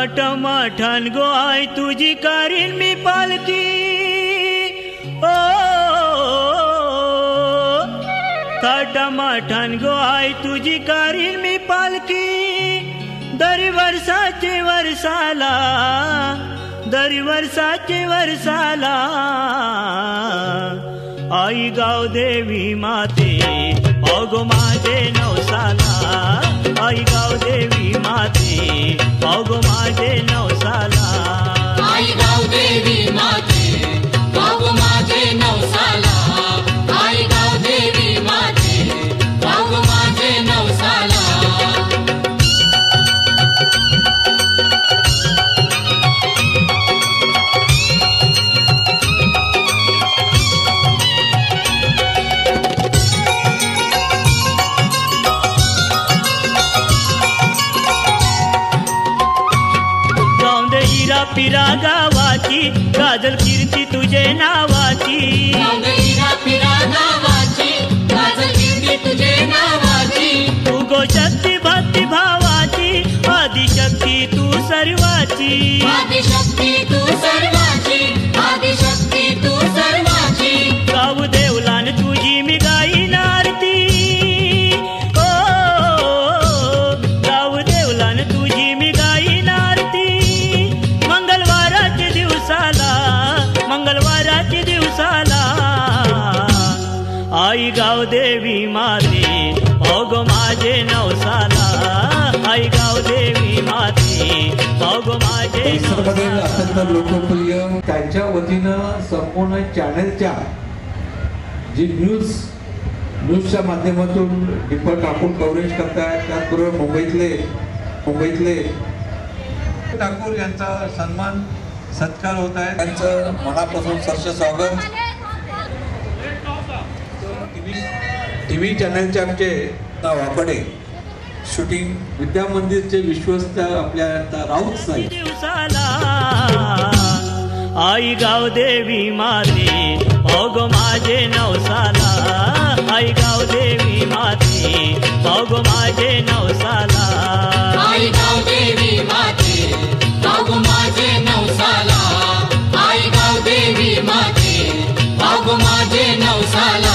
थाटमाठान गो आई तुझी कारीन मी पालकी ओ थाटमाठान गो आई तुझी कारीन मी पालकी दरी वर्षाचे वर्षाला दरी वर्षाचे वर्षाला आई गाव देवी माते अगो माझे नवसाला आई गाव देवी माते अगो माझे नवसाला आई गाव देवी माते अगो माझे नवसाला आई गाव देवी माते अगो माझे नवसाला पिरा गावाची गाजल कीर्ती तुझे नावाची पिरा गावाची गाजल कीर्ती तुझे नावाची तू गो शक्ती भक्ती भावाची आदिशक्ती तू सर्वाची आदिशक्ती तू सर्वाची आदिशक्ती तू सर्वाची गाव देवलान तुझी मी गाईन आरती ओ गाव देवलान तुझी मी गाईन आरती मंगळवाराच्या दिवसाला आई गाव देवी माते अगो माझे नवसाला आई गाव देवी माते अगो माझे अत्यंत लोकप्रिय त्यांच्या वतीनं संपूर्ण चॅनलच्या जी न्यूजच्या माध्यमातून डिपर टाकून कव्हरेज करतायत त्याचबरोबर मुंबईतले ठाकूर यांचा सन्मान सत्कार होत आहे त्यांचं मनापासून सरसे स्वागत टीव्ही चॅनलचे आमचे वाकडे शूटिंग विद्या मंदिरचे विश्वस्त आपल्या राऊत साई दिवसाला आई गाव देवी माते अगो माझे नवसाला आई गाव देवी माते अगो माझे नवसाला आई गाव देवी माते अगो माझे नवसाला आई गाव देवी माते अगो माझे नवसाला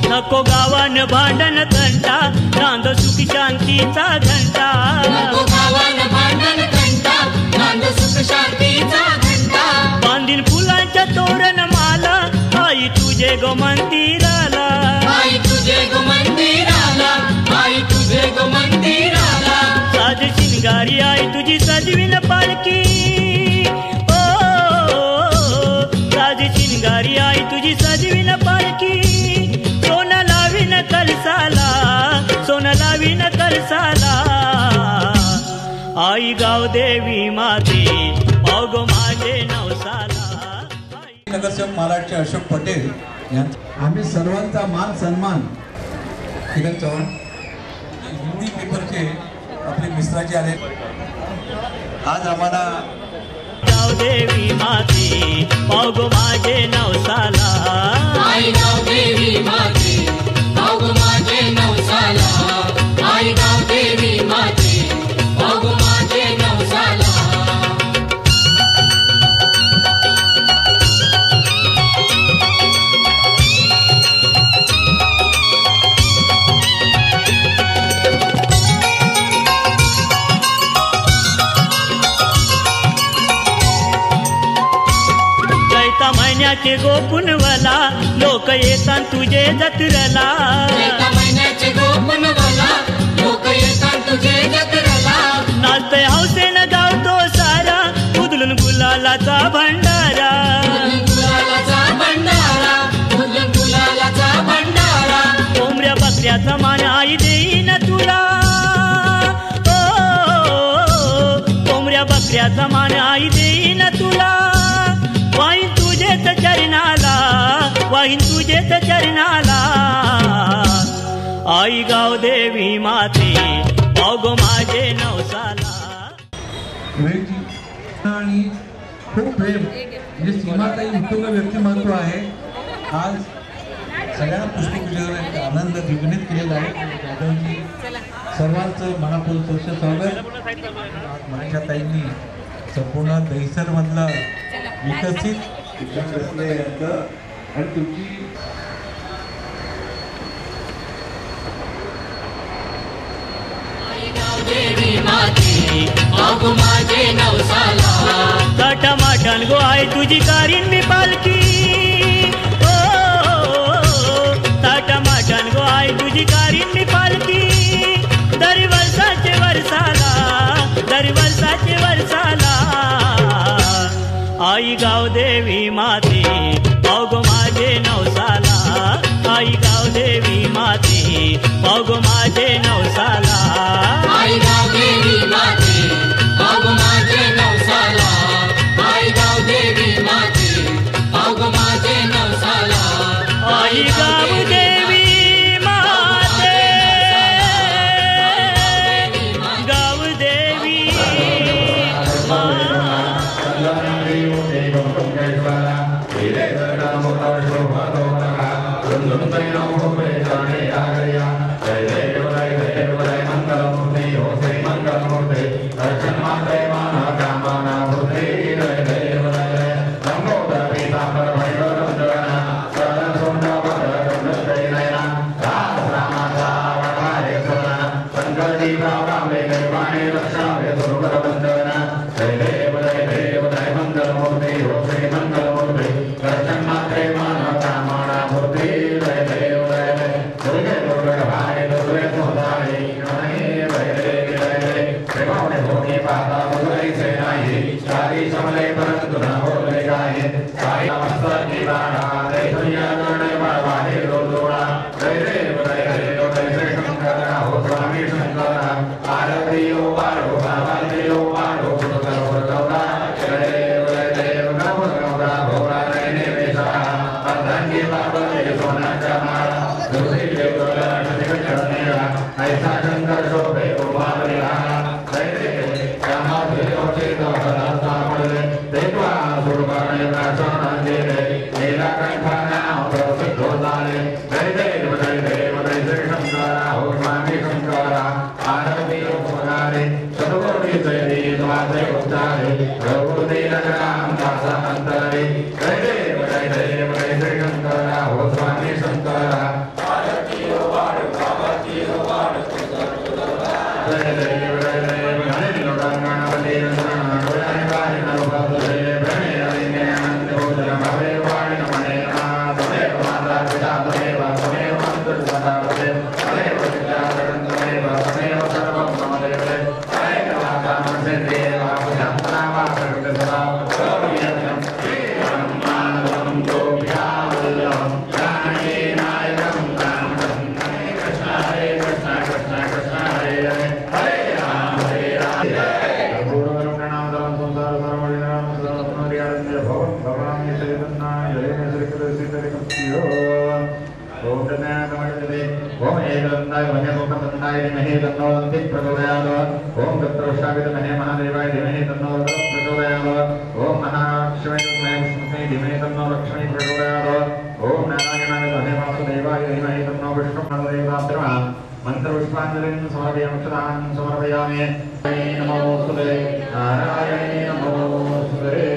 नको गावान भांडण घंटा नांद सुख शांतीचा घंटा नको गावान भांडण घंटा नांद सुख शांतीचा घंटा बांधीन फुलांच्या तोरण माला आई तुझे गो मंदिराला आई तुझे गो मंदिराला आई तुझे गो मंदिराला साज शिंगारी आई तुझी सजविन पालकी ओ साज शिंगारी आई तुझी सजविन पालकी सोना लावीन कलसाला सोना लावीन कलसाला आई गाव देवी माते अगो माझे नवसाला नगरसेवक महाराष्ट्र अशोक पटेल यांचा आम्ही सर्वांचा मान सन्मान किरण चव्हाण हिंदी पेपरचे आपले मिश्राजी आले आज आम्हाला गाव देवी माते अगो माझे नवसाला आई गाव देवी माते अगो माझे नवसाला आई गाव देवी माते अगो माझे नवसाला महिन्याचे गोपुनवला लोक येतात तुझे जत्रला महिन्याचे गोपुनवला लोक येतात तुझे जत्रला नाचतय हौसेन गावतो सारा उदलून गुलालाचा भंडारा गुलालाचा भंडारा गुलालाचा भंडारा कोंबड्या बकऱ्याचा मान आई देईन तुला कोंबड्या बकऱ्याचा मान आई देईन तुला वाईन तुझेच चरणाला वाईन तुझेच चरणाला आई गावदेवी माते पावगो माझे नवसाला. विवेकजी आणि खूप प्रेम म्हणजे सीमाताई उत्तुंग व्यक्तिमत्व आहे. आज सगळ्या पुष्पपूजेवर आनंद द्विगुणित केलेला आहे. जाधवजी सर्वांचं मनापूर्वक स्वागत. मनीषा ताईंनी संपूर्ण दहिसर मधलं विकसित आणि तुमची देवी माते पावगो माझे नवसाला. टमाटन गो आई तुझी कारीन मी पालखी. ओ टमाटन गो आई तुझी कारीन मी पालखी. दर वर्षाचे वर्षाला आई गावदेवी माते पावगो माझे नवसाला. आई गावदेवी माते पावगो माझे नवसाला. आई गावदेवी माते पावगो माझे नवसाला. आई गावदेवी माते पावगो माझे नवसाला. आई गावदेवी माते गावदेवी मंत्रपुष्पांजलिं समर्पयामि. नमोस्तुते नारायणे नमोस्तुते.